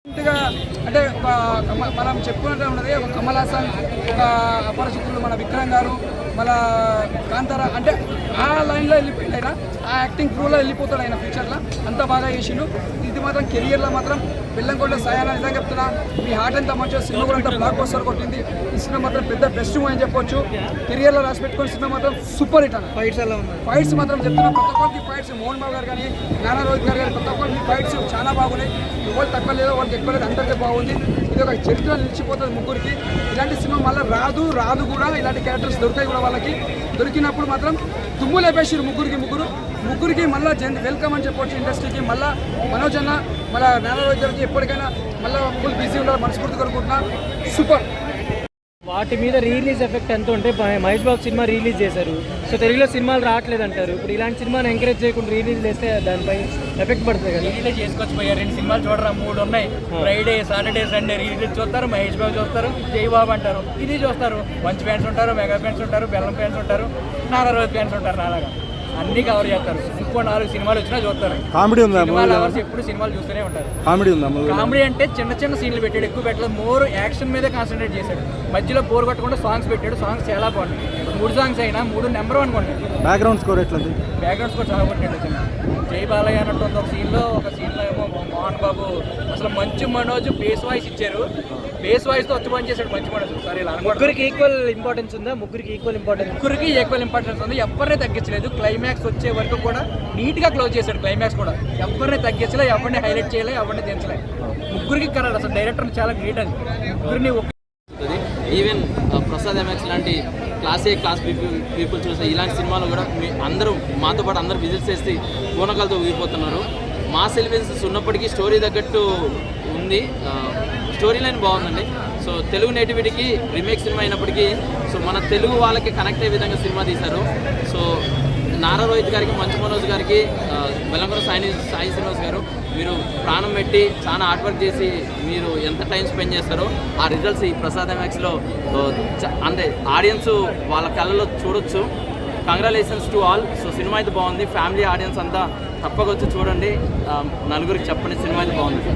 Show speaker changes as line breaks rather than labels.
అంటే మనం చెప్పుకున్నట్టు ఉన్నది ఒక కమల్ హాసన్, ఒక అపరిచితులు మన విక్రమ్ గారు, మళ్ళా కాంతారా, అంటే ఆ లైన్లో వెళ్ళిపోయింది ఆయన, ఆ యాక్టింగ్ క్రూలో వెళ్ళిపోతాడు ఆయన ఫ్యూచర్లో. అంత బాగా చేసిండు. ఇది మాత్రం కెరియర్లో మాత్రం బెల్లంకొండ సాయన నిజంగా చెప్తున్నా, మీ హార్ట్ అంతా మంచిగా, సినిమా కూడా అంతా బ్లాక్ బస్టర్ కొట్టింది. ఈ సినిమా మాత్రం పెద్ద బెస్ట్ మూవీ అని చెప్పొచ్చు. కెరియర్లో రాసి పెట్టుకున్న సినిమా మాత్రం సూపర్ హిట్ అన్న. ఫైట్స్ మాత్రం చెప్తున్నా, ప్రతి ఒక్కరికి ఫైట్స్, మోహన్ బాబు గారు కానీ, నానా రోహిత్ గారు కానీ, ప్రతి ఒక్కరికి ఫైట్స్ చాలా బాగున్నాయి. ఎవరు తక్కువ లేదో వాళ్ళకి ఎక్కువ లేదు, అందరికీ బాగుంది. ఇది ఒక చరిత్ర నిలిచిపోతుంది ముగ్గురికి. ఇలాంటి సినిమా మళ్ళీ రాదు కూడా. ఇలాంటి క్యారెక్టర్స్ దొరికాయి కూడా వాళ్ళకి. దొరికినప్పుడు మాత్రం తుమ్ము లేపేసారు ముగ్గురికి మళ్ళీ వెల్కమ్ అని చెప్పొచ్చు ఇండస్ట్రీకి. మళ్ళీ మనోజ్ అన్న, మళ్ళీ నానా రోహిత్ గారికి ఎప్పటికైనా మళ్ళీ ఫుల్ బిజీ ఉండాలి, మనస్ఫూర్తి కోరుకుంటున్నా. సూపర్.
వాటి మీద రిలీజ్ ఎఫెక్ట్ ఎంత ఉంటే మహేష్ బాబు సినిమా రిలీజ్ చేశారు, సో తెలుగులో సినిమాలు రావట్లేదు అంటారు. ఇప్పుడు ఇలాంటి సినిమాని ఎంకరేజ్ చేయకుండా రిలీజ్ చేస్తే దానిపై ఎఫెక్ట్ పడుతుంది కదా.
రిలీజ్ చేసుకోవచ్చు పోయారు. 2 సినిమాలు చూడరా, 3 ఉన్నాయి. ఫ్రైడే, సాటర్డే, సండే రిలీజ్ చూస్తారు. మహేష్ బాబు చూస్తారు, జై బాబు అంటారు, ఇది చూస్తారు. మంచి ఫ్యాన్స్ ఉంటారు, మెగా ఫ్యాన్స్ ఉంటారు, బెల్లం ఫ్యాన్స్ ఉంటారు, నారా రోహిత్ ఫ్యాన్స్ ఉంటారు. నాలాగా అన్ని కవర్ చేస్తారు. ఇంకో 4 సినిమాలు వచ్చినా చూస్తారు.
కామెడీ ఉందా?
ఎప్పుడు సినిమాలు చూస్తూనే ఉంటారు.
కామెడీ ఉందా?
కామెడీ అంటే చిన్న సీన్లు పెట్టాడు, ఎక్కువ పెట్టలేదు. మోర్ యాక్షన్ మీదే కాన్సన్ట్రేట్ చేశాడు. మధ్యలో బోర్ కొట్టకుండా సాంగ్స్ పెట్టాడు. సాంగ్స్ చాలా బాగున్నాయి. 3 సాంగ్స్ అయినా 3 నెంబర్ 1 కొట్టాడు.
బ్యాక్గ్రౌండ్ స్కోర్ ఎట్లుంది?
బ్యాక్గ్రౌండ్ స్కోర్ చాలా కొట్టాడు. జై బాలయ్య అన్నట్టు ఒక సీన్లో ఏమో మోహన్ బాబు అసలు మంచు మనోజ్ బేస్ వాయిస్ ఇచ్చారు. బేస్ వాయిస్తో వచ్చి పని చేశాడు మంచు మనోజ్. సరే, ఇలా
ముగ్గురికి ఈక్వల్ ఇంపార్టెన్స్ ఉందా? ముగ్గురికి ఈక్వల్
ఇంపార్టెన్స్ ఉంది. ఎవరిని తగ్గించలేదు. క్లైమాక్స్ వచ్చే వరకు కూడా నీట్గా క్లోజ్ చేశాడు. క్లైమాక్స్ కూడా ఎవరిని తగ్గించలే, ఎవరిని హైలైట్ చేయలే, ఎవరిని దించలే. ముగ్గురికి కరెక్ట్. అసలు డైరెక్టర్ చాలా గ్రేట్. అది ముగ్గురిని
ఈవెన్ ప్రసాద్ ఎంఎక్స్ లాంటి క్లాస్ పీపుల్ చూసే ఇలాంటి సినిమాలు కూడా అందరూ మాతో పాటు అందరూ విజిట్ చేసి పూనకాలతో ఊగిపోతున్నారు. మాస్ ఎలిమెంట్స్ ఉన్నప్పటికీ స్టోరీ తగ్గట్టు ఉంది. స్టోరీ లైన్ బాగుందండి. సో తెలుగు నేటివిటీకి రీమేక్ సినిమా అయినప్పటికీ సో మన తెలుగు వాళ్ళకి కనెక్ట్ అయ్యే విధంగా సినిమా తీశారు. సో నారా రోహిత్ గారికి, మంచు మనోజ్ గారికి, బెల్లంకొండ సాయి శ్రీనివాస్ గారు, మీరు ప్రాణం పెట్టి చాలా హార్డ్ వర్క్ చేసి మీరు ఎంత టైం స్పెండ్ చేస్తారో ఆ రిజల్ట్స్ ఈ ప్రసాద్ ఎంఎక్స్లో అంటే ఆడియన్స్ వాళ్ళ కళ్ళలో చూడొచ్చు. Congratulations to all. So cinema అయితే బాగుంది. ఫ్యామిలీ ఆడియన్స్ అంతా తప్పకొచ్చి చూడండి. నలుగురికి చెప్పండి, సినిమా అయితే బాగుంది.